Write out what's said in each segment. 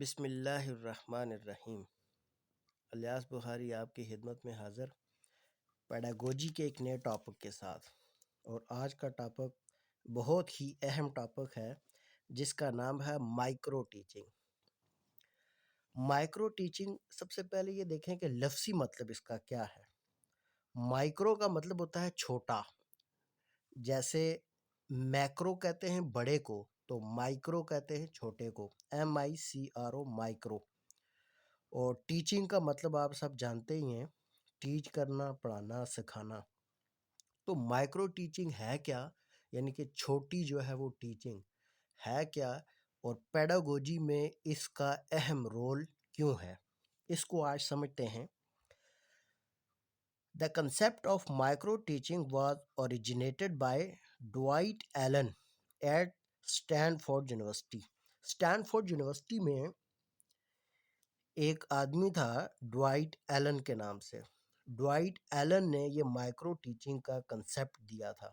بسم اللہ الرحمن الرحیم۔ الیاس بخاری آپ کی خدمت میں حاضر پیڈاگوجی کے ایک نئے ٹاپک کے ساتھ، اور آج کا ٹاپک بہت ہی اہم ٹاپک ہے جس کا نام ہے مائکرو ٹیچنگ۔ مائکرو ٹیچنگ، سب سے پہلے یہ دیکھیں کہ لفظی مطلب اس کا کیا ہے۔ مائکرو کا مطلب ہوتا ہے چھوٹا، جیسے میکرو کہتے ہیں بڑے کو، تو مائکرو کہتے ہیں چھوٹے کو، MICRO مائکرو۔ اور ٹیچنگ کا مطلب آپ سب جانتے ہی ہیں، ٹیچ کرنا، پڑھانا، سکھانا۔ تو مائکرو ٹیچنگ ہے کیا، یعنی کہ چھوٹی جو ہے وہ ٹیچنگ ہے کیا، اور پیڈاگوجی میں اس کا اہم رول کیوں ہے، اس کو آج سمجھتے ہیں۔ The concept of micro teaching was originated by Dwight Allen at Stanford University۔ Stanford university میں ایک آدمی تھا ڈوائٹ ایلن کے نام سے۔ ڈوائٹ ایلن نے یہ مائکرو ٹیچنگ کا کنسیپٹ دیا تھا،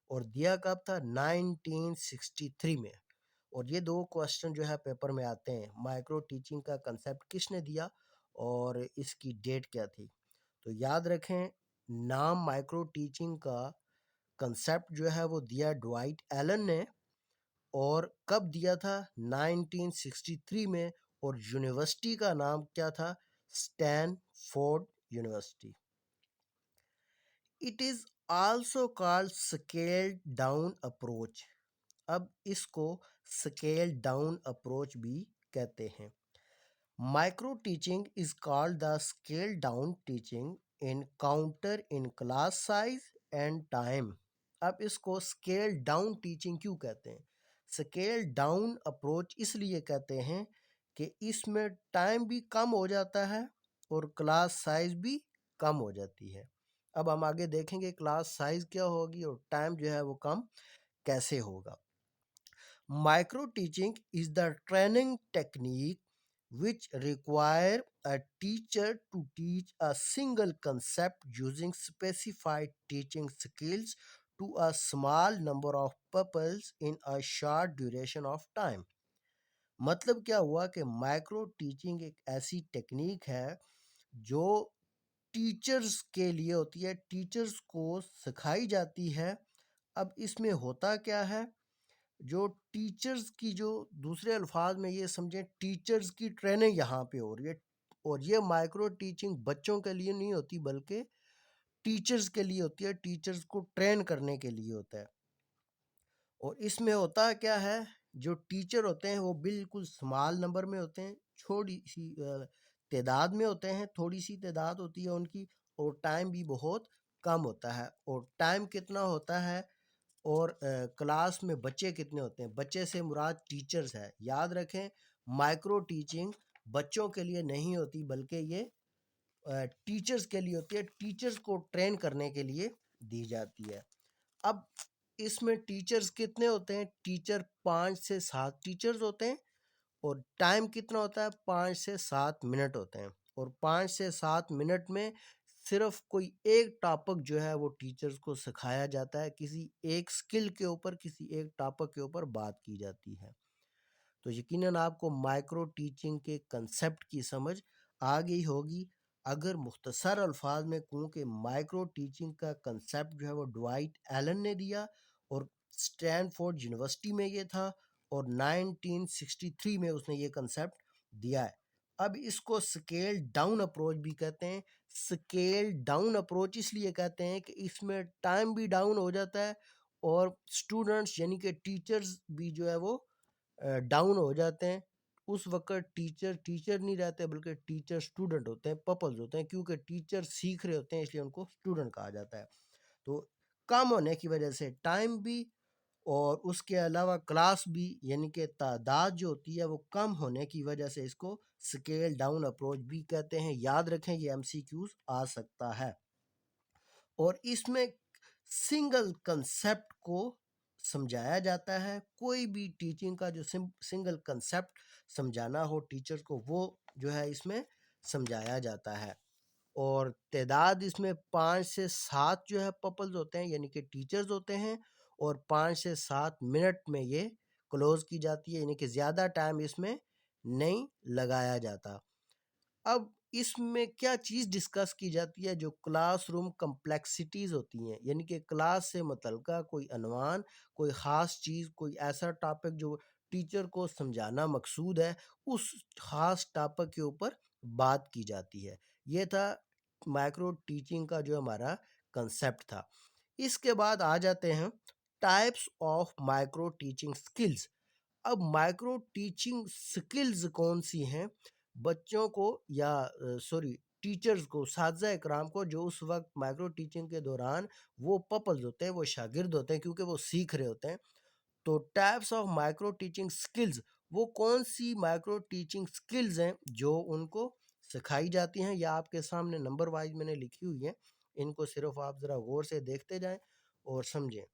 اور دیا کب تھا؟ 1963 میں۔ اور یہ دو کوسچن جو ہے پیپر میں آتے ہیں، مائکرو ٹیچنگ کا کنسیپٹ کس نے دیا اور اس کی ڈیٹ کیا تھی۔ تو یاد رکھیں، نام مائکرو ٹیچنگ کا کنسیپٹ جو ہے وہ دیا ڈوائٹ ایلن نے، اور کب دیا تھا؟ 1963 میں، اور یونیورسٹی کا نام کیا تھا؟ Stanford university. It is also called scale down approach. اب اس کو اسکیل ڈاؤن اپروچ بھی کہتے ہیں۔ Micro teaching is called the scale down teaching in counter in class size and time. اب اس کو اسکیل ڈاؤن ٹیچنگ کیوں کہتے ہیں؟ اسکیل ڈاؤن اپروچ اس لیے کہتے ہیں کہ اس میں ٹائم بھی کم ہو جاتا ہے اور کلاس سائز بھی کم ہو جاتی ہے۔ اب ہم آگے دیکھیں گے کلاس سائز کیا ہوگی اور ٹائم جو ہے وہ کم کیسے ہوگا۔ Micro teaching is the training technique which require a teacher to teach a single concept using specified teaching skills to a small number of pupils in a short duration of time۔ مطلب کیا ہوا کہ micro teaching ایک ایسی technique ہے جو teachers کے لیے ہوتی ہے، ٹیچرز کو سکھائی جاتی ہے۔ اب اس میں ہوتا کیا ہے، جو ٹیچرز کی، جو دوسرے الفاظ میں یہ سمجھیں ٹیچرز کی ٹریننگ یہاں پہ ہو رہی ہے، اور یہ مائکرو ٹیچنگ بچوں کے لیے نہیں ہوتی بلکہ ٹیچرز کے لیے ہوتی ہے، ٹیچرز کو ٹرین کرنے کے لیے ہوتا ہے۔ اور اس میں ہوتا کیا ہے، جو ٹیچر ہوتے ہیں وہ بالکل سمال نمبر میں ہوتے ہیں، چھوٹی سی تعداد میں ہوتے ہیں، تھوڑی سی تعداد ہوتی ہے ان کی، اور ٹائم بھی بہت کم ہوتا ہے۔ اور ٹائم کتنا ہوتا ہے، اور کلاس میں بچے کتنے ہوتے ہیں؟ بچے سے مراد ٹیچرز ہے۔ یاد رکھیں، مائکرو ٹیچنگ بچوں کے لیے نہیں ہوتی بلکہ یہ ٹیچرز کے لیے ہوتی ہے، ٹیچرز کو ٹرین کرنے کے لیے دی جاتی ہے۔ اب اس میں ٹیچرز کتنے ہوتے ہیں؟ ٹیچر 5 سے 7 ٹیچرز ہوتے ہیں، اور ٹائم کتنا ہوتا ہے؟ 5 سے 7 منٹ ہوتے ہیں، اور 5 سے 7 منٹ میں صرف کوئی ایک ٹاپک جو ہے وہ ٹیچرز کو سکھایا جاتا ہے، کسی ایک سکل کے اوپر، کسی ایک ٹاپک کے اوپر بات کی جاتی ہے۔ تو یقیناً آپ کو مائکرو ٹیچنگ کے کنسیپٹ کی سمجھ آ گئی ہوگی۔ اگر مختصر الفاظ میں کہوں کہ مائکرو ٹیچنگ کا کنسیپٹ جو ہے وہ ڈوائٹ ایلن نے دیا، اور اسٹینفورڈ یونیورسٹی میں یہ تھا، اور 1963 میں اس نے یہ کنسیپٹ دیا ہے۔ اب اس کو سکیل ڈاؤن اپروچ بھی کہتے ہیں۔ سکیل ڈاؤن اپروچ اس لیے کہتے ہیں کہ اس میں ٹائم بھی ڈاؤن ہو جاتا ہے، اور اسٹوڈنٹس یعنی کہ ٹیچرز بھی جو ہے وہ ڈاؤن ہو جاتے ہیں۔ اس وقت ٹیچر نہیں رہتے بلکہ ٹیچر اسٹوڈنٹ ہوتے ہیں، پپلز ہوتے ہیں، کیونکہ ٹیچر سیکھ رہے ہوتے ہیں، اس لیے ان کو اسٹوڈنٹ کہا جاتا ہے۔ تو کم ہونے کی وجہ سے ٹائم بھی، اور اس کے علاوہ کلاس بھی، یعنی کہ تعداد جو ہوتی ہے وہ کم ہونے کی وجہ سے اس کو سکیل ڈاؤن اپروچ بھی کہتے ہیں۔ یاد رکھیں، یہ MCQs آ سکتا ہے۔ اور اس میں سنگل کنسیپٹ کو سمجھایا جاتا ہے۔ کوئی بھی ٹیچنگ کا جو سنگل کنسیپٹ سمجھانا ہو ٹیچر کو، وہ جو ہے اس میں سمجھایا جاتا ہے۔ اور تعداد اس میں 5 سے 7 جو ہے پپلز ہوتے ہیں، یعنی کہ ٹیچرز ہوتے ہیں، اور 5 سے 7 منٹ میں یہ کلوز کی جاتی ہے، یعنی کہ زیادہ ٹائم اس میں نہیں لگایا جاتا۔ اب اس میں کیا چیز ڈسکس کی جاتی ہے؟ جو کلاس روم کمپلیکسٹیز ہوتی ہیں، یعنی کہ کلاس سے متعلقہ کوئی عنوان، کوئی خاص چیز، کوئی ایسا ٹاپک جو ٹیچر کو سمجھانا مقصود ہے، اس خاص ٹاپک کے اوپر بات کی جاتی ہے۔ یہ تھا مائکرو ٹیچنگ کا جو ہمارا کنسیپٹ تھا۔ اس کے بعد آ جاتے ہیں types of micro teaching skills. اب مائکرو ٹیچنگ سکلز کون سی ہیں؟ بچوں کو یا ٹیچرز کو، اساتذہ اکرام کو، جو اس وقت مائکرو ٹیچنگ کے دوران وہ پپلز ہوتے ہیں، وہ شاگرد ہوتے ہیں، کیونکہ وہ سیکھ رہے ہوتے ہیں۔ تو types of micro teaching skills, وہ کون سی مائکرو ٹیچنگ سکلز ہیں جو ان کو سکھائی جاتی ہیں، یا آپ کے سامنے نمبر وائز میں نے لکھی ہوئی ہیں، ان کو صرف آپ ذرا غور سے دیکھتے جائیں اور سمجھیں۔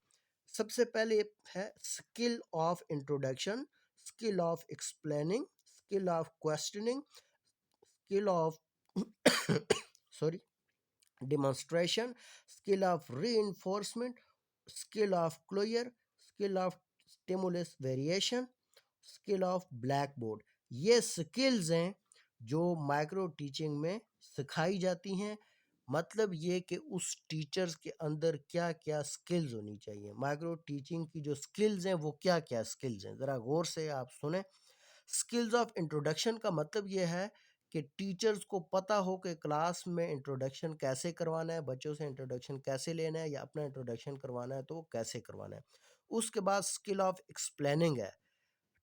سب سے پہلے ہے skill of introduction, skill of explaining, skill of questioning, skill of demonstration, skill of reinforcement, skill of clear, skill of stimulus variation, skill of blackboard. یہ سکلز ہیں جو مائکرو ٹیچنگ میں سکھائی جاتی ہیں۔ مطلب یہ کہ اس ٹیچرز کے اندر کیا کیا سکلز ہونی چاہیے۔ مائکرو ٹیچنگ کی جو سکلز ہیں وہ کیا کیا سکلز ہیں، ذرا غور سے آپ سنیں۔ سکلز آف انٹروڈکشن کا مطلب یہ ہے کہ ٹیچرز کو پتہ ہو کہ کلاس میں انٹروڈکشن کیسے کروانا ہے، بچوں سے انٹروڈکشن کیسے لینا ہے، یا اپنا انٹروڈکشن کروانا ہے تو وہ کیسے کروانا ہے۔ اس کے بعد سکل آف ایکسپلیننگ ہے،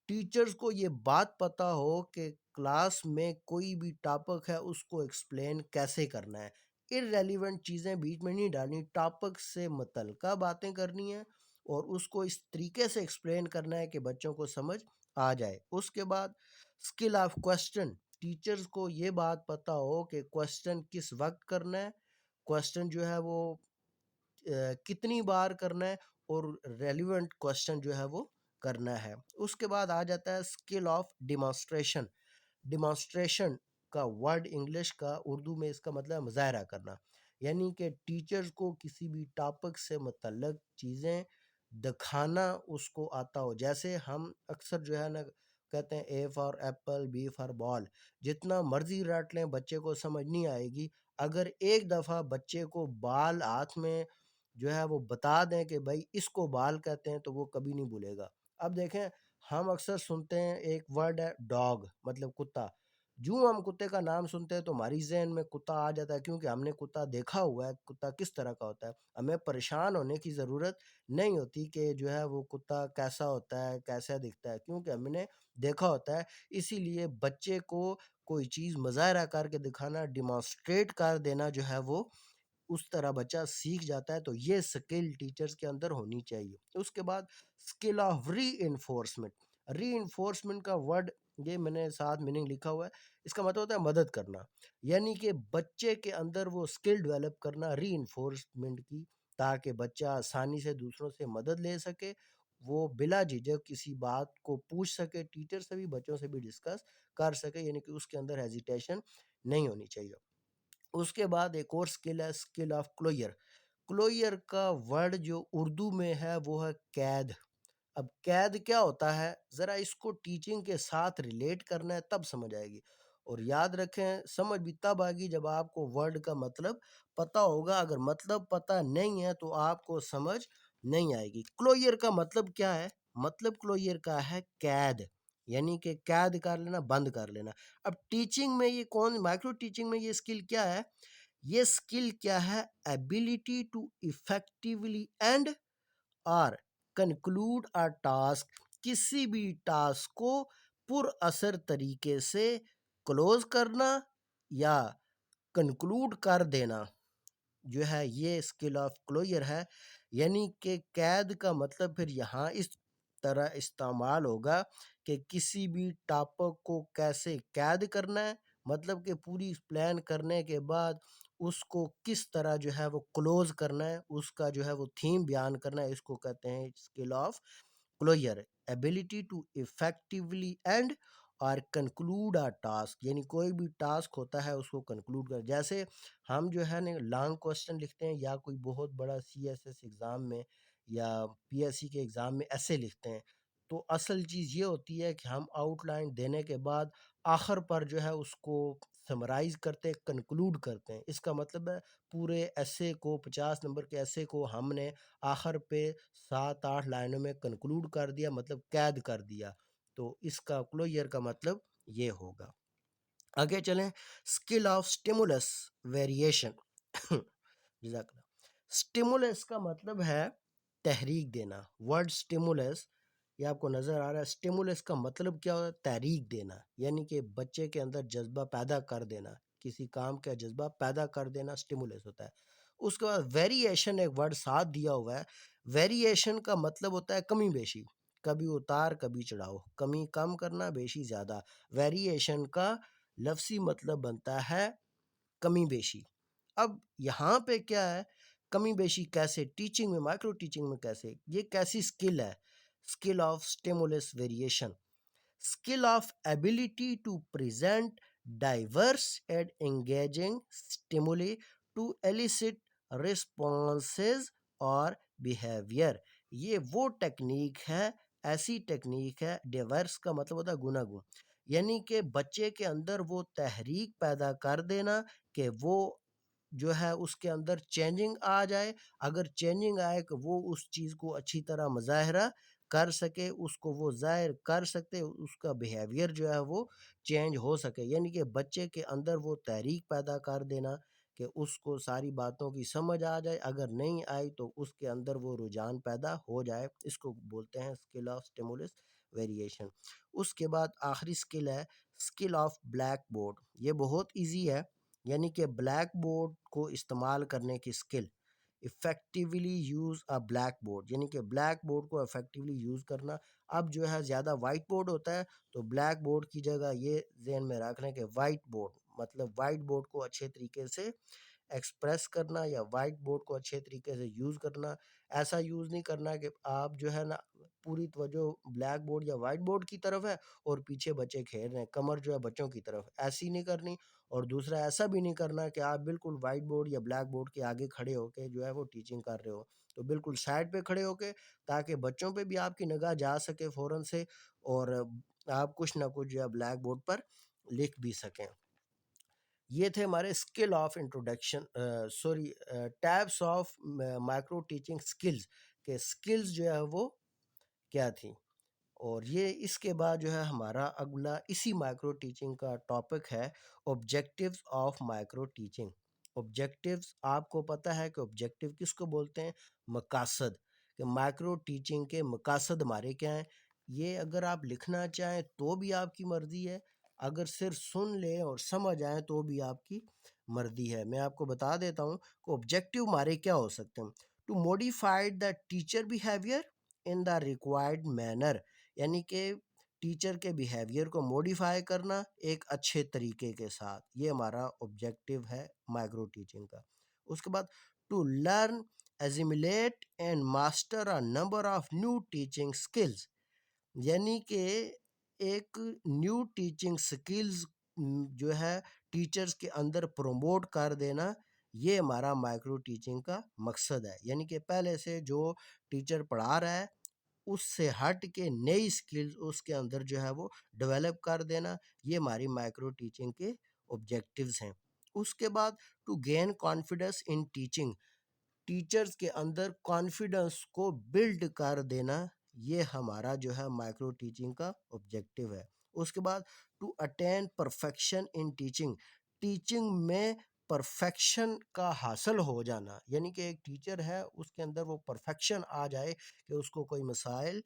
ٹیچرز کو یہ بات پتہ ہو کہ کلاس میں کوئی بھی ٹاپک ہے اس کو ایکسپلین کیسے کرنا ہے، ارریلیونٹ چیزیں بیچ میں نہیں ڈالنی، ٹاپک سے متعلقہ باتیں کرنی ہیں اور اس کو اس طریقے سے ایکسپلین کرنا ہے کہ بچوں کو سمجھ آ جائے۔ اس کے بعد اسکل آف کوشچن، ٹیچرز کو یہ بات پتہ ہو کہ کوشچن کس وقت کرنا ہے، کوشچن جو ہے وہ کتنی بار کرنا ہے، اور ریلیونٹ کوشچن جو ہے وہ کرنا ہے۔ اس کے بعد آ جاتا ہے اسکل آف ڈیمانسٹریشن۔ ڈیمانسٹریشن کا ورڈ انگلش کا، اردو میں اس کا مطلب ہے مظاہرہ کرنا، یعنی کہ ٹیچرز کو کسی بھی ٹاپک سے متعلق چیزیں دکھانا اس کو آتا ہو۔ جیسے ہم اکثر جو ہے نا کہتے ہیں اے فار ایپل، بی فار بال، جتنا مرضی رٹ لیں بچے کو سمجھ نہیں آئے گی۔ اگر ایک دفعہ بچے کو بال ہاتھ میں جو ہے وہ بتا دیں کہ بھائی اس کو بال کہتے ہیں، تو وہ کبھی نہیں بھولے گا۔ اب دیکھیں، ہم اکثر سنتے ہیں ایک ورڈ ہے ڈاگ، مطلب کتا۔ جو ہم کتے کا نام سنتے ہیں تو ہماری ذہن میں کتا آ جاتا ہے، کیونکہ ہم نے کتا دیکھا ہوا ہے، کتا کس طرح کا ہوتا ہے۔ ہمیں پریشان ہونے کی ضرورت نہیں ہوتی کہ جو ہے وہ کتا کیسا ہوتا ہے، کیسا دکھتا ہے، کیونکہ ہم نے دیکھا ہوتا ہے۔ اسی لیے بچے کو کوئی چیز مظاہرہ کر کے دکھانا، ڈیمانسٹریٹ کر دینا، جو ہے وہ اس طرح بچہ سیکھ جاتا ہے۔ تو یہ سکل ٹیچرز کے اندر ہونی چاہیے۔ اس کے بعد skill of reinforcement. Reinforcement کا ورڈ یہ میں نے ساتھ میننگ لکھا ہوا ہے، اس کا مطلب ہوتا ہے مدد کرنا، یعنی کہ بچے کے اندر وہ اسکل ڈیولپ کرنا ری انفورسمنٹ کی، تاکہ بچہ آسانی سے دوسروں سے مدد لے سکے، وہ بلا جھجھک کسی بات کو پوچھ سکے، ٹیچر سے بھی بچوں سے بھی ڈسکس کر سکے، یعنی کہ اس کے اندر ہیزیٹیشن نہیں ہونی چاہیے۔ اس کے بعد ایک اور سکل ہے سکل آف کلوئر۔ کلوئر کا ورڈ جو اردو میں ہے وہ ہے قید۔ اب قید کیا ہوتا ہے، ذرا اس کو ٹیچنگ کے ساتھ ریلیٹ کرنا ہے، تب سمجھ آئے گی۔ اور یاد رکھیں، سمجھ بھی تب آئے گی جب آپ کو ورڈ کا مطلب پتہ ہوگا۔ اگر مطلب پتہ نہیں ہے تو آپ کو سمجھ نہیں آئے گی۔ کلوئر کا مطلب کیا ہے؟ مطلب کلوئر کا ہے قید، یعنی کہ قید کر لینا، بند کر لینا۔ اب ٹیچنگ میں یہ مائکرو ٹیچنگ میں یہ سکل کیا ہے؟ یہ سکل کیا ہے؟ ایبیلٹی ٹو effectively اینڈ اور کنکلوڈ a ٹاسک، کسی بھی ٹاسک کو پر اثر طریقے سے کلوز کرنا یا کنکلوڈ کر دینا، جو ہے یہ اسکل آف کلوئر ہے۔ یعنی کہ قید کا مطلب پھر یہاں اس طرح استعمال ہوگا کہ کسی بھی ٹاپک کو کیسے قید کرنا ہے، مطلب کہ پوری پلان کرنے کے بعد اس کو کس طرح جو ہے وہ کلوز کرنا ہے، اس کا جو ہے وہ تھیم بیان کرنا ہے، اس کو کہتے ہیں skill of closure. Ability to effectively and اور کنکلوڈ آ ٹاسک، یعنی کوئی بھی ٹاسک ہوتا ہے اس کو کنکلوڈ کر، جیسے ہم جو ہے نا لانگ کوسچن لکھتے ہیں، یا کوئی بہت بڑا CSS ایگزام میں یا PSC کے ایگزام میں ایسے لکھتے ہیں، تو اصل چیز یہ ہوتی ہے کہ ہم آؤٹ لائن دینے کے بعد آخر پر جو ہے اس کو سمرائز کرتے کنکلوڈ کرتے ہیں. اس کا مطلب ہے پورے ایسے کو 50 نمبر کے ایسے کو ہم نے آخر پہ 7-8 لائنوں میں کنکلوڈ کر دیا، مطلب قید کر دیا. تو اس کا کلوئر کا مطلب یہ ہوگا. آگے چلیں. Skill of stimulus variation. جزاک اللہ. اسٹیمولس کا مطلب ہے تحریک دینا. ورڈ اسٹیمولس یہ آپ کو نظر آ رہا ہے. اسٹیمولس کا مطلب کیا ہوتا ہے؟ تحریک دینا، یعنی کہ بچے کے اندر جذبہ پیدا کر دینا، کسی کام کا جذبہ پیدا کر دینا اسٹیمولس ہوتا ہے. اس کے بعد ویریشن ایک ورڈ ساتھ دیا ہوا ہے. ویریشن کا مطلب ہوتا ہے کمی بیشی، کبھی اتار کبھی چڑھاؤ، کمی کم کرنا بیشی زیادہ. ویریشن کا لفظی مطلب بنتا ہے کمی بیشی. اب یہاں پہ کیا ہے کمی بیشی کیسے ٹیچنگ میں، مائکرو ٹیچنگ میں کیسے، یہ کیسی اسکل ہے؟ Skill of stimulus variation. Skill of ability to present diverse and engaging stimuli to elicit responses اور بیہیویئر. یہ وہ ٹیکنیک ہے، ایسی ٹیکنیک ہے. ڈائیورس کا مطلب ہوتا ہے گناگوں، یعنی کہ بچے کے اندر وہ تحریک پیدا کر دینا کہ وہ جو ہے اس کے اندر چینجنگ آ جائے. اگر چینجنگ آئے کہ وہ اس چیز کو اچھی طرح مظاہرہ کر سکے، اس کو وہ ظاہر کر سکتے، اس کا بیہیویئر جو ہے وہ چینج ہو سکے. یعنی کہ بچے کے اندر وہ تحریک پیدا کر دینا کہ اس کو ساری باتوں کی سمجھ آ جائے، اگر نہیں آئی تو اس کے اندر وہ رجحان پیدا ہو جائے. اس کو بولتے ہیں اسکل آف اسٹیمولس ویریشن. اس کے بعد آخری اسکل ہے اسکل آف بلیک بورڈ. یہ بہت ایزی ہے، یعنی کہ بلیک بورڈ کو استعمال کرنے کی skill. Effectively use a black board, یعنی کہ بلیک بورڈ کو افیکٹولی یوز کرنا. اب جو ہے زیادہ وائٹ بورڈ ہوتا ہے تو بلیک بورڈ کی جگہ یہ ذہن میں رکھ لیں کہ وائٹ بورڈ، مطلب وائٹ بورڈ کو اچھے طریقے سے ایکسپریس کرنا یا وائٹ بورڈ کو اچھے طریقے سے یوز کرنا. ایسا یوز نہیں کرنا کہ آپ جو ہے نا پوری توجہ بلیک بورڈ یا وائٹ بورڈ کی طرف ہے اور پیچھے بچے کھیل رہے ہیں، کمر جو ہے بچوں کی طرف، ایسی نہیں کرنی. اور دوسرا ایسا بھی نہیں کرنا کہ آپ بالکل وائٹ بورڈ یا بلیک بورڈ کے آگے کھڑے ہو کے جو ہے وہ ٹیچنگ کر رہے ہو. تو بالکل سائڈ پہ کھڑے ہو کے، تاکہ بچوں پہ بھی آپ کی نگاہ جا سکے فوراً سے، اور آپ کچھ نہ کچھ جو ہے بلیک بورڈ پر لکھ بھی سکیں. یہ تھے ہمارے skill of introduction, types of micro teaching skills, کہ اسکلز جو ہے وہ کیا تھیں. اور یہ اس کے بعد جو ہے ہمارا اگلا اسی مائکرو ٹیچنگ کا ٹاپک ہے objectives of micro teaching. Objectives آپ کو پتہ ہے کہ آبجیکٹیو کس کو بولتے ہیں؟ مقاصد. کہ مائکرو ٹیچنگ کے مقاصد ہمارے کیا ہیں؟ یہ اگر آپ لکھنا چاہیں تو بھی آپ کی مرضی ہے، اگر صرف سن لیں اور سمجھ آئیں تو بھی آپ کی مرضی ہے. میں آپ کو بتا دیتا ہوں کہ آبجیکٹیو ہمارے کیا ہو سکتے ہیں. To modify the teacher behaviour in the required manner, یعنی کہ ٹیچر کے بیہیویئر کو موڈیفائی کرنا ایک اچھے طریقے کے ساتھ. یہ ہمارا آبجیکٹیو ہے مائکرو ٹیچنگ کا. اس کے بعد to learn assimilate and master a number of new teaching skills, یعنی کہ ایک نیو ٹیچنگ سکلز جو ہے ٹیچرز کے اندر پروموٹ کر دینا. یہ ہمارا مائکرو ٹیچنگ کا مقصد ہے. یعنی کہ پہلے سے جو ٹیچر پڑھا رہا ہے اس سے ہٹ کے نئی سکلز اس کے اندر جو ہے وہ ڈیولپ کر دینا. یہ ہماری مائکرو ٹیچنگ کے آبجیکٹیوز ہیں. اس کے بعد to gain confidence in teaching, teachers کے اندر کانفیڈنس کو بلڈ کر دینا. یہ ہمارا جو ہے مائکرو ٹیچنگ کا آبجیکٹیو ہے. اس کے بعد to attain perfection in teaching, teaching میں پرفیکشن کا حاصل ہو جانا. یعنی کہ ایک ٹیچر ہے اس کے اندر وہ پرفیکشن آ جائے کہ اس کو کوئی مسائل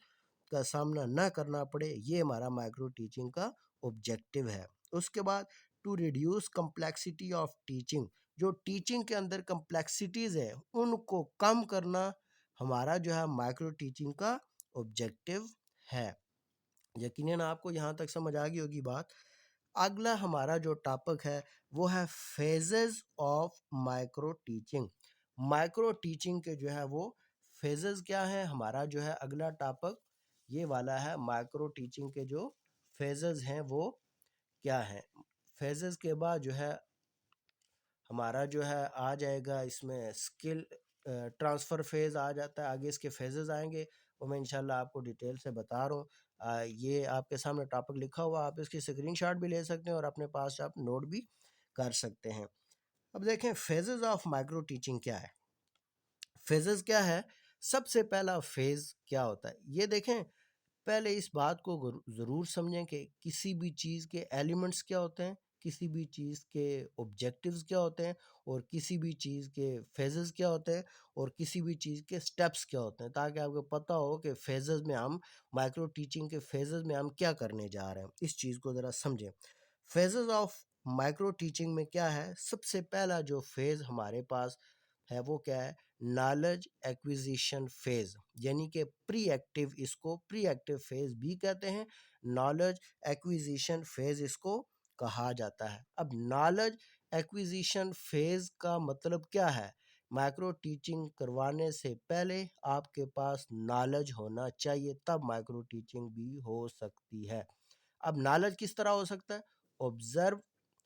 کا سامنا نہ کرنا پڑے. یہ ہمارا مائکرو ٹیچنگ کا آبجیکٹیو ہے. اس کے بعد to reduce complexity of teaching, جو ٹیچنگ کے اندر کمپلیکسٹیز ہے ان کو کم کرنا ہمارا جو ہے مائکرو ٹیچنگ کا آبجیکٹیو ہے. یقیناً آپ کو یہاں تک سمجھ آ گئی ہوگی بات. اگلا ہمارا جو ٹاپک ہے وہ ہے phases of micro teaching. Micro teaching کے جو ہے وہ فیزز کیا ہیں؟ ہمارا جو ہے اگلا ٹاپک یہ والا ہے. مائکرو ٹیچنگ کے جو فیزز ہیں وہ کیا ہیں؟ فیزز کے بعد جو ہے ہمارا جو ہے آ جائے گا اس میں اسکل ٹرانسفر فیز آ جاتا ہے، آگے اس کے فیزز آئیں گے. وہ میں انشاءاللہ آپ کو ڈیٹیل سے بتا رہا ہوں. یہ آپ کے سامنے ٹاپک لکھا ہوا، آپ اس کی اسکرین شاٹ بھی لے سکتے ہیں اور اپنے پاس آپ نوٹ بھی کر سکتے ہیں. اب دیکھیں فیزز آف مائکرو ٹیچنگ کیا ہے. فیزز کیا ہے؟ سب سے پہلا فیز کیا ہوتا ہے یہ دیکھیں. پہلے اس بات کو ضرور سمجھیں کہ کسی بھی چیز کے ایلیمنٹس کیا ہوتے ہیں، کسی بھی چیز کے آبجیکٹیوز کیا ہوتے ہیں، اور کسی بھی چیز کے فیزز کیا ہوتے ہیں، اور کسی بھی چیز کے سٹیپس کیا ہوتے ہیں، تاکہ آپ کو پتہ ہو کہ فیزز میں ہم مائکرو ٹیچنگ کے فیزز میں ہم کیا کرنے جا رہے ہیں. اس چیز کو ذرا سمجھیں. فیزز آف مائکرو ٹیچنگ میں کیا ہے؟ سب سے پہلا جو فیز ہمارے پاس ہے وہ کیا ہے؟ نالج ایکویزیشن فیز، یعنی کہ پری ایکٹیو، اس کو پری ایکٹیو فیز بھی کہتے ہیں، نالج ایکویزیشن فیز اس کو کہا جاتا ہے. اب نالج ایکویزیشن فیز کا مطلب کیا ہے؟ مائکرو ٹیچنگ کروانے سے پہلے آپ کے پاس نالج ہونا چاہیے، تب مائکرو ٹیچنگ بھی ہو سکتی ہے. اب نالج کس طرح ہو سکتا ہے؟ آبزرو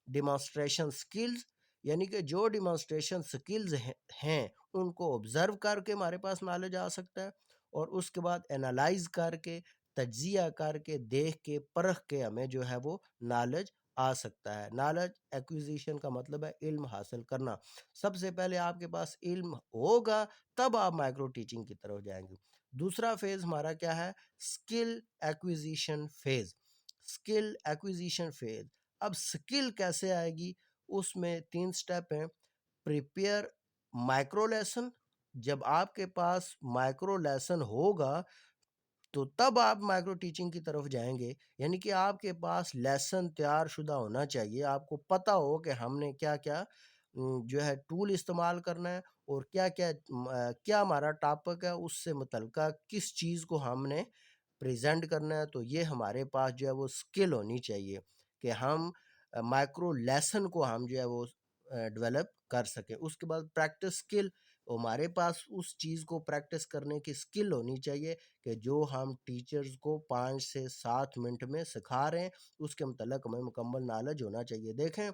ڈیمانسٹریشن سکلز، یعنی کہ جو ڈیمانسٹریشن سکلز ہیں ان کو آبزرو کر کے ہمارے پاس نالج آ سکتا ہے، اور اس کے بعد انالائز کر کے، تجزیہ کر کے، دیکھ کے، پرکھ کے ہمیں جو ہے وہ نالج آ سکتا ہے. نالج ایکویزیشن کا مطلب ہے علم حاصل کرنا. سب سے پہلے آپ کے پاس علم ہوگا تب آپ مائکرو ٹیچنگ کی طرف جائیں گے. دوسرا فیز ہمارا کیا ہے؟ Skill acquisition phase. Skill acquisition phase. اب اسکل کیسے آئے گی؟ اس میں 3 سٹیپ ہیں. پریپیئر مائکرو لیسن، جب آپ کے پاس مائکرو لیسن ہوگا تو تب آپ مائکرو ٹیچنگ کی طرف جائیں گے، یعنی کہ آپ کے پاس لیسن تیار شدہ ہونا چاہیے، آپ کو پتہ ہو کہ ہم نے کیا کیا جو ہے ٹول استعمال کرنا ہے، اور کیا کیا کیا ہمارا ٹاپک ہے، اس سے متعلقہ کس چیز کو ہم نے پریزنٹ کرنا ہے. تو یہ ہمارے پاس جو ہے وہ سکل ہونی چاہیے کہ ہم مائکرو لیسن کو ہم جو ہے وہ ڈیولپ کر سکیں. اس کے بعد پریکٹس سکل، ہمارے پاس اس چیز کو پریکٹس کرنے کی سکل ہونی چاہیے کہ جو ہم ٹیچرز کو 5 سے 7 منٹ میں سکھا رہے ہیں اس کے متعلق ہمیں مکمل نالج ہونا چاہیے. دیکھیں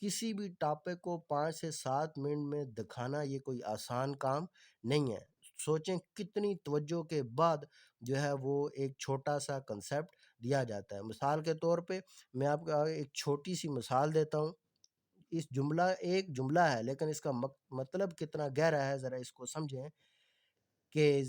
کسی بھی ٹاپک کو 5 سے 7 منٹ میں دکھانا یہ کوئی آسان کام نہیں ہے. سوچیں کتنی توجہ کے بعد جو ہے وہ ایک چھوٹا سا کنسیپٹ دیا جاتا ہے. مثال کے طور پہ میں آپ کو ایک چھوٹی سی مثال دیتا ہوں. اس جملہ ایک جملہ ہے لیکن اس کا مطلب کتنا گہرا ہے، ذرا اس کو سمجھیں کہ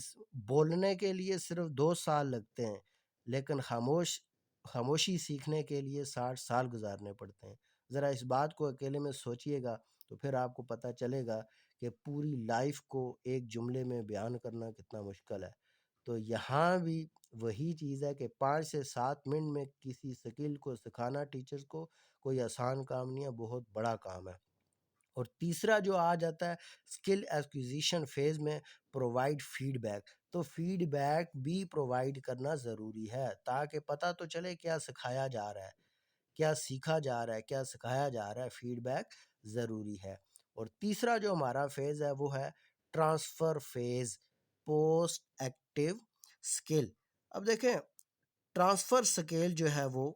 بولنے کے لیے صرف 2 سال لگتے ہیں، لیکن خاموشی سیکھنے کے لیے 60 سال گزارنے پڑتے ہیں. ذرا اس بات کو اکیلے میں سوچئے گا تو پھر آپ کو پتہ چلے گا کہ پوری لائف کو ایک جملے میں بیان کرنا کتنا مشکل ہے. تو یہاں بھی وہی چیز ہے کہ 5 سے 7 منٹ میں کسی سکل کو سکھانا ٹیچرز کو کوئی آسان کام نہیں ہے، بہت بڑا کام ہے. اور تیسرا جو آ جاتا ہے اسکل ایکویزیشن فیز میں، پرووائڈ فیڈ بیک. تو فیڈ بیک بھی پرووائڈ کرنا ضروری ہے تاکہ پتہ تو چلے کیا سکھایا جا رہا ہے، کیا سیکھا جا رہا ہے، کیا سکھایا جا رہا ہے. فیڈ بیک ضروری ہے. اور تیسرا جو ہمارا فیز ہے وہ ہے transfer phase, post active skill. اب دیکھیں ٹرانسفر اسکل جو ہے وہ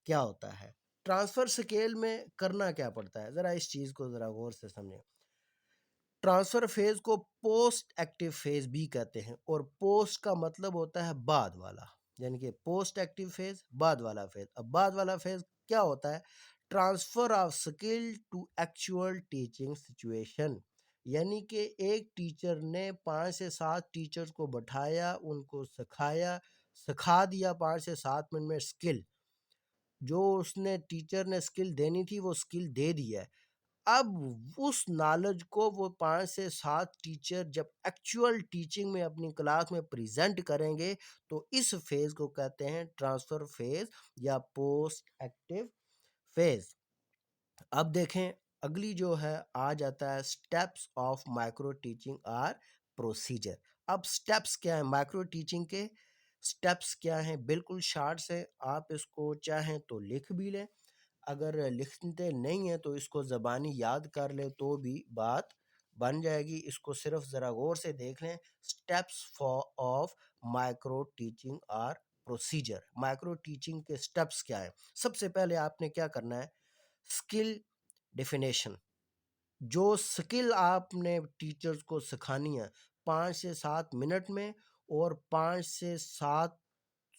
کیا ہوتا ہے؟ ٹرانسفر سکیل میں کرنا کیا پڑتا ہے؟ ذرا اس چیز کو ذرا غور سے سمجھیں. ٹرانسفر فیز کو پوسٹ ایکٹیو فیز بھی کہتے ہیں، اور پوسٹ کا مطلب ہوتا ہے بعد والا، یعنی کہ پوسٹ ایکٹیو فیز بعد والا فیز. اب بعد والا فیز کیا ہوتا ہے؟ Transfer of skill to actual teaching situation, یعنی کہ ایک ٹیچر نے 5 سے 7 ٹیچرز کو بٹھایا، ان کو سکھا دیا 5 سے 7 منٹ میں سکل، جو اس نے ٹیچر نے سکل دینی تھی وہ سکل دے دی ہے. اب اس نالج کو وہ 5 سے 7 ٹیچر جب ایکچوئل ٹیچنگ میں اپنی کلاس میں پریزنٹ کریں گے تو اس فیز کو کہتے ہیں ٹرانسفر فیز یا پوسٹ ایکٹیو فیز. اب دیکھیں اگلی جو ہے آ جاتا ہے steps of micro teaching or procedure. اب سٹیپس کیا ہیں مائکرو ٹیچنگ کے؟ سٹیپس کیا ہیں؟ بالکل شارٹ سے آپ اس کو چاہیں تو لکھ بھی لیں، اگر لکھتے نہیں ہیں تو اس کو زبانی یاد کر لیں تو بھی بات بن جائے گی. اس کو صرف ذرا غور سے دیکھ لیں. Steps of micro teaching or procedure. Micro teaching کے سٹیپس کیا ہیں؟ سب سے پہلے آپ نے کیا کرنا ہے؟ سکل ڈیفینیشن. جو سکل آپ نے ٹیچرز کو سکھانی ہے 5 سے 7 منٹ میں، اور 5 سے 7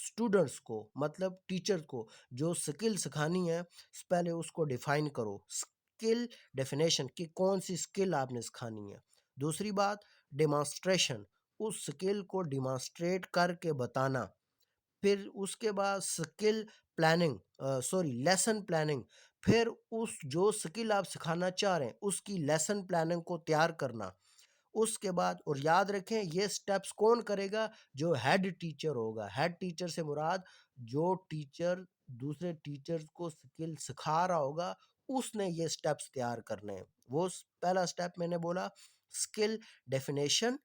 اسٹوڈنٹس کو مطلب ٹیچر کو جو سکل سکھانی ہے پہلے اس کو ڈیفائن کرو، سکل ڈیفینیشن کہ کون سی سکل آپ نے سکھانی ہے۔ دوسری بات ڈیمانسٹریشن، اس سکل کو ڈیمانسٹریٹ کر کے بتانا۔ پھر اس کے بعد سکل پلاننگ لیسن پلاننگ، پھر اس جو سکل آپ سکھانا چاہ رہے ہیں اس کی لیسن پلاننگ کو تیار کرنا۔ اس کے بعد اور یاد رکھیں یہ سٹیپس کون کرے گا؟ جو ہیڈ ٹیچر ہوگا۔ ہیڈ ٹیچر سے مراد جو ٹیچر دوسرے ٹیچر کو سکل سکھا رہا ہوگا اس نے یہ سٹیپس تیار کرنے ہیں۔ وہ پہلا سٹیپ میں نے بولا سکل ڈیفینیشن،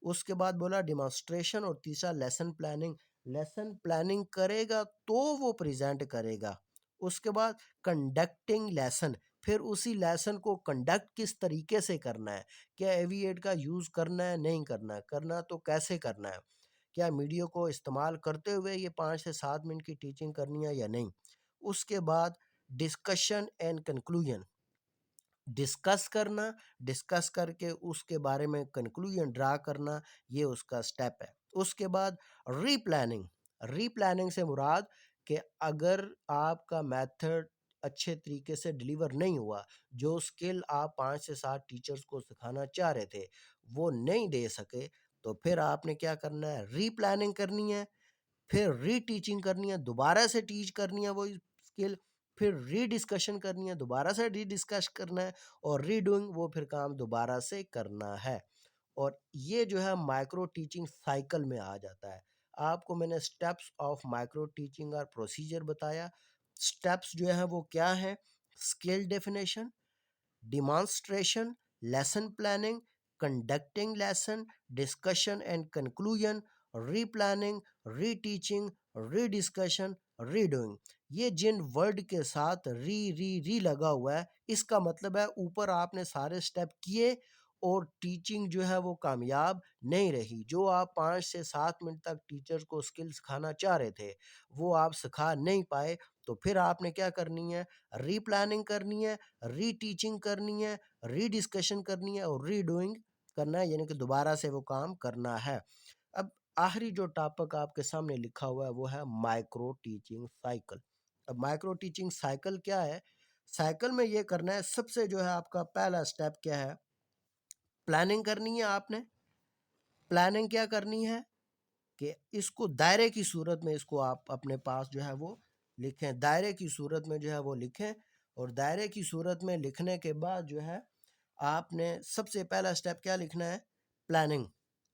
اس کے بعد بولا ڈیمانسٹریشن، اور تیسرا لیسن پلاننگ۔ لیسن پلاننگ کرے گا تو وہ پریزنٹ کرے گا۔ اس کے بعد کنڈکٹنگ لیسن، پھر اسی لیسن کو کنڈکٹ کس طریقے سے کرنا ہے، کیا ایوی ایڈ کا یوز کرنا ہے نہیں کرنا ہے، کرنا تو کیسے کرنا ہے، کیا میڈیا کو استعمال کرتے ہوئے یہ 5 سے 7 منٹ کی ٹیچنگ کرنی ہے یا نہیں۔ اس کے بعد ڈسکشن اینڈ کنکلوژن، ڈسکس کرنا، ڈسکس کر کے اس کے بارے میں کنکلوژن ڈرا کرنا، یہ اس کا سٹیپ ہے۔ اس کے بعد ری پلاننگ، ری پلاننگ سے مراد کہ اگر آپ کا میتھڈ اچھے طریقے سے ڈیلیور نہیں ہوا، جو سکل آپ 5 سے 7 ٹیچرز کو سکھانا چاہ رہے تھے وہ نہیں دے سکے، تو پھر آپ نے کیا کرنا ہے؟ ری پلاننگ کرنی ہے، پھر ری ٹیچنگ کرنی ہے، دوبارہ سے ٹیچ کرنی ہے وہی اسکل، پھر ری ڈسکشن کرنی ہے، دوبارہ سے ری ڈسکش کرنا ہے، اور ری ڈوئنگ وہ پھر کام دوبارہ سے کرنا ہے۔ اور یہ جو ہے مائکرو ٹیچنگ سائیکل میں آ جاتا ہے۔ آپ کو میں نے سٹیپس آف مائکرو ٹیچنگ اور پروسیجر بتایا۔ سٹیپس جو ہیں وہ کیا ہیں؟ Skill definition, demonstration, lesson planning, conducting lesson, discussion and conclusion, re planning, re teaching, re discussion, re doing. یہ جن ورڈ کے ساتھ ری ری ری لگا ہوا ہے اس کا مطلب ہے اوپر آپ نے سارے سٹیپ کیے اور ٹیچنگ جو ہے وہ کامیاب نہیں رہی۔ جو آپ 5 سے 7 منٹ تک ٹیچر کو سکل سکھانا چاہ رہے تھے وہ آپ سکھا نہیں پائے، تو پھر آپ نے کیا کرنی ہے؟ ری پلاننگ کرنی ہے، ری ٹیچنگ کرنی ہے، ری ڈسکشن کرنی ہے، اور ری ڈوئنگ کرنا ہے، یعنی کہ دوبارہ سے وہ کام کرنا ہے۔ اب آخری جو ٹاپک آپ کے سامنے لکھا ہوا ہے وہ ہے مائکرو ٹیچنگ سائیکل۔ اب مائکرو ٹیچنگ سائیکل کیا ہے؟ سائیکل میں یہ کرنا ہے، سب سے جو ہے آپ کا پہلا سٹیپ کیا ہے؟ پلاننگ کرنی ہے۔ آپ نے پلاننگ کیا کرنی ہے کہ اس کو دائرے کی صورت میں اس کو آپ اپنے پاس جو ہے وہ لکھیں، دائرے کی صورت میں جو ہے وہ لکھیں، اور دائرے کی صورت میں لکھنے کے بعد جو ہے آپ نے سب سے پہلا سٹیپ کیا لکھنا ہے؟ پلاننگ۔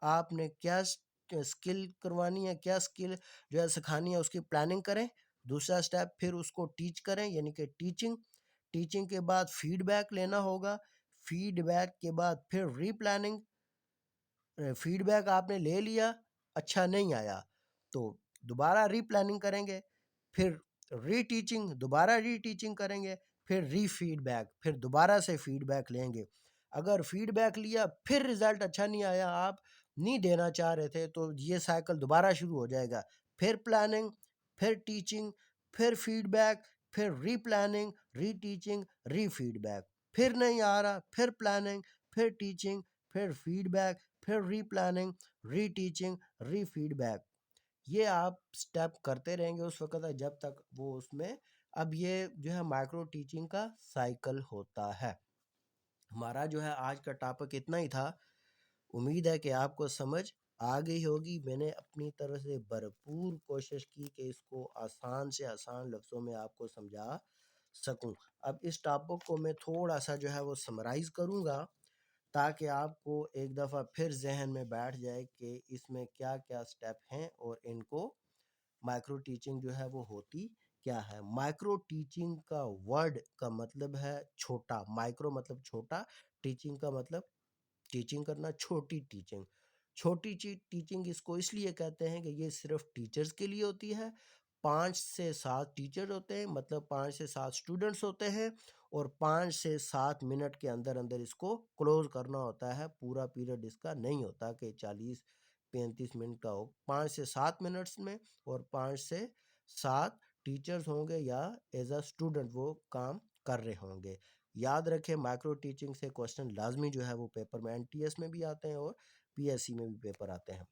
آپ نے کیا سکل کروانی ہے، کیا سکل جو ہے سکھانی ہے اس کی پلاننگ کریں۔ دوسرا سٹیپ پھر اس کو ٹیچ کریں، یعنی کہ ٹیچنگ۔ ٹیچنگ کے بعد فیڈ بیک لینا ہوگا، فیڈ بیک کے بعد پھر ری پلاننگ۔ فیڈ بیک آپ نے لے لیا، اچھا نہیں آیا تو دوبارہ ری پلاننگ کریں گے، پھر ری ٹیچنگ، دوبارہ ری ٹیچنگ کریں گے، پھر ری فیڈ بیک، پھر دوبارہ سے فیڈ بیک لیں گے۔ اگر فیڈ بیک لیا پھر رزلٹ اچھا نہیں آیا، آپ نہیں دینا چاہ رہے تھے، تو یہ سائیکل دوبارہ شروع ہو جائے گا۔ پھر پلاننگ، پھر ٹیچنگ، پھر فیڈ بیک، پھر ری پلاننگ، ری ٹیچنگ، ری فیڈ بیک، پھر نہیں آ رہا، پھر پلاننگ، پھر ٹیچنگ، پھر فیڈ بیک، پھر ری پلاننگ، ری ٹیچنگ، ری فیڈ بیک۔ یہ آپ سٹیپ کرتے رہیں گے اس وقت تک جب تک وہ اس میں، اب یہ جو ہے مائکرو ٹیچنگ کا سائیکل ہوتا ہے۔ ہمارا جو ہے آج کا ٹاپک اتنا ہی تھا، امید ہے کہ آپ کو سمجھ آ گئی ہوگی۔ میں نے اپنی طرف سے بھرپور کوشش کی کہ اس کو آسان سے آسان لفظوں میں آپ کو سمجھا سکوں۔ اب اس ٹاپک کو میں تھوڑا سا جو ہے وہ سمرائز کروں گا تاکہ آپ کو ایک دفعہ پھر ذہن میں بیٹھ جائے کہ اس میں کیا کیا سٹیپ ہیں اور ان کو مائکرو ٹیچنگ جو ہے وہ ہوتی کیا ہے۔ مائکرو ٹیچنگ کا ورڈ کا مطلب ہے چھوٹا، مائکرو مطلب چھوٹا، ٹیچنگ کا مطلب ٹیچنگ کرنا، چھوٹی ٹیچنگ۔ چھوٹی ٹیچنگ اس کو اس لیے کہتے ہیں کہ یہ صرف ٹیچرز کے لیے ہوتی ہے۔ 5 سے 7 ٹیچر ہوتے ہیں، مطلب 5 سے 7 اسٹوڈنٹس ہوتے ہیں، اور 5 سے 7 منٹ کے اندر اندر اس کو کلوز کرنا ہوتا ہے۔ پورا پیریڈ اس کا نہیں ہوتا کہ 40-35 منٹ کا ہو، 5 سے 7 منٹس میں، اور 5 سے 7 ٹیچرز ہوں گے یا ایز اے اسٹوڈنٹ وہ کام کر رہے ہوں گے۔ یاد رکھیں مائکرو ٹیچنگ سے کوسچن لازمی جو ہے وہ پیپر میں NTS میں بھی آتے ہیں اور PSC میں بھی پیپر آتے ہیں۔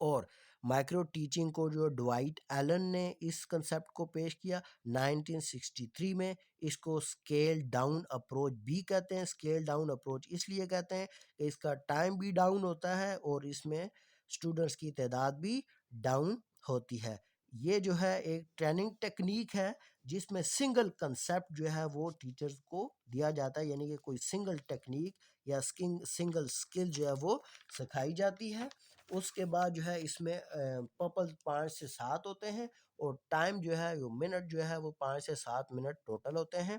اور مائکرو ٹیچنگ کو جو ڈوائٹ ایلن نے اس کنسیپٹ کو پیش کیا 1963 میں. اس کو اسکیل ڈاؤن اپروچ بھی کہتے ہیں. اسکیل ڈاؤن اپروچ اس لیے کہتے ہیں کہ اس کا ٹائم بھی ڈاؤن ہوتا ہے اور اس میں اسٹوڈنٹس کی تعداد بھی ڈاؤن ہوتی ہے. یہ جو ہے ایک ٹریننگ ٹیکنیک ہے جس میں سنگل کنسیپٹ جو ہے وہ ٹیچرز کو دیا جاتا ہے، یعنی کہ کوئی سنگل ٹیکنیک یا سنگل اسکل جو ہے وہ سکھائی جاتی ہے. اس کے بعد جو ہے اس میں پرپل 5 سے 7 ہوتے ہیں اور ٹائم جو ہے وہ منٹ جو ہے وہ 5 سے 7 منٹ ٹوٹل ہوتے ہیں.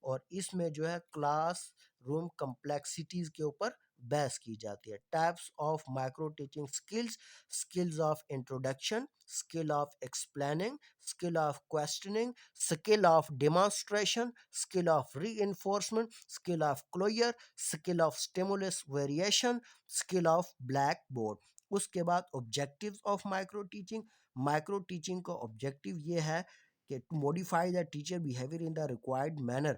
اور اس میں جو ہے کلاس روم کمپلیکسٹیز کے اوپر بحث کی جاتی ہے. Types of micro teaching skills: skills of introduction, skill of explaining, skill of questioning, skill of demonstration, skill of reinforcement, skill of closure, skill of stimulus variation, skill of blackboard. اس کے بعد objectives of micro teaching. Micro teaching کا objective یہ ہے کہ to modify the teacher behaviour in the required manner.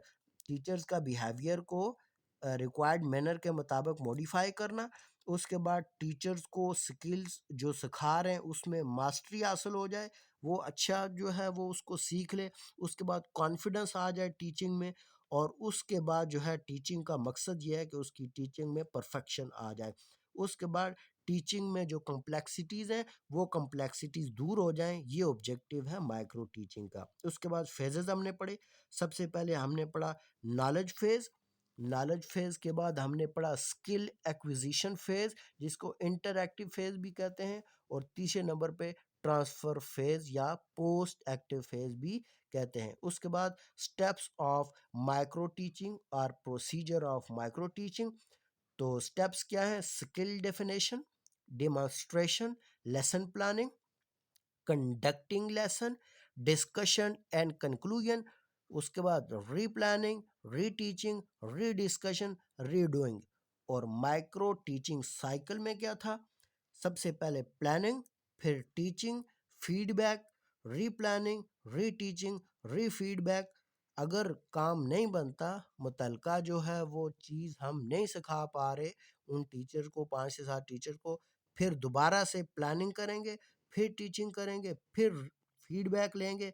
Teachers کا behaviour کو required manner کے مطابق موڈیفائی کرنا. اس کے بعد ٹیچرز کو سکلز جو سکھا رہے ہیں اس میں ماسٹری حاصل ہو جائے، وہ اچھا جو ہے وہ اس کو سیکھ لے. اس کے بعد کانفیڈنس آ جائے ٹیچنگ میں، اور اس کے بعد جو ہے ٹیچنگ کا مقصد یہ ہے کہ اس کی ٹیچنگ میں پرفیکشن آ جائے. اس کے بعد ٹیچنگ میں جو کمپلیکسٹیز ہیں وہ کمپلیکسٹیز دور ہو جائیں. یہ آبجیکٹیو ہے مائکرو ٹیچنگ کا. اس کے بعد فیزز ہم نے پڑھے. سب سے پہلے ہم نے پڑھا نالج فیز. نالج فیز کے بعد ہم نے پڑھا اسکل ایکویزیشن فیز جس کو انٹر ایکٹیو فیز بھی کہتے ہیں. اور تیسرے نمبر پہ ٹرانسفر فیز یا پوسٹ ایکٹیو فیز بھی کہتے ہیں. اس کے بعد اسٹیپس آف مائکرو ٹیچنگ اور پروسیجر آف مائکرو ٹیچنگ. تو اسٹیپس کیا ہیں؟ Skill definition, demonstration, lesson planning, conducting lesson, discussion and conclusion. اس کے بعد ری پلاننگ، ری ٹیچنگ، ری ڈسکشن، ری ڈوئنگ. اور مائکرو ٹیچنگ سائیکل میں کیا تھا؟ سب سے پہلے پلاننگ، پھر teaching, feedback, re planning, ری ٹیچنگ، ری فیڈ بیک. اگر کام نہیں بنتا، متعلقہ جو ہے وہ چیز ہم نہیں سکھا پا رہے ان ٹیچر کو، 5 سے 7 ٹیچر کو، پھر دوبارہ سے پلاننگ کریں گے، پھر ٹیچنگ کریں گے، پھر فیڈ بیک لیں گے.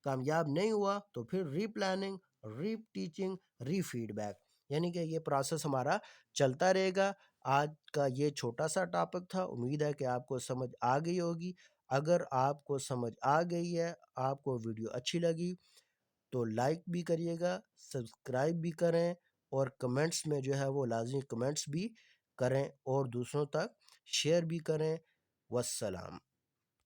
کامیاب نہیں ہوا تو پھر ری پلاننگ، ری ٹیچنگ، ری فیڈ بیک. یعنی کہ یہ پروسیس ہمارا چلتا رہے گا. آج کا یہ چھوٹا سا ٹاپک تھا. امید ہے کہ آپ کو سمجھ آ گئی ہوگی. اگر آپ کو سمجھ آ گئی ہے، آپ کو ویڈیو اچھی لگی تو لائک بھی کریے گا، سبسکرائب بھی کریں، اور کمنٹس میں جو ہے وہ لازمی کمنٹس بھی کریں اور دوسروں تک شیئر بھی کریں. والسلام.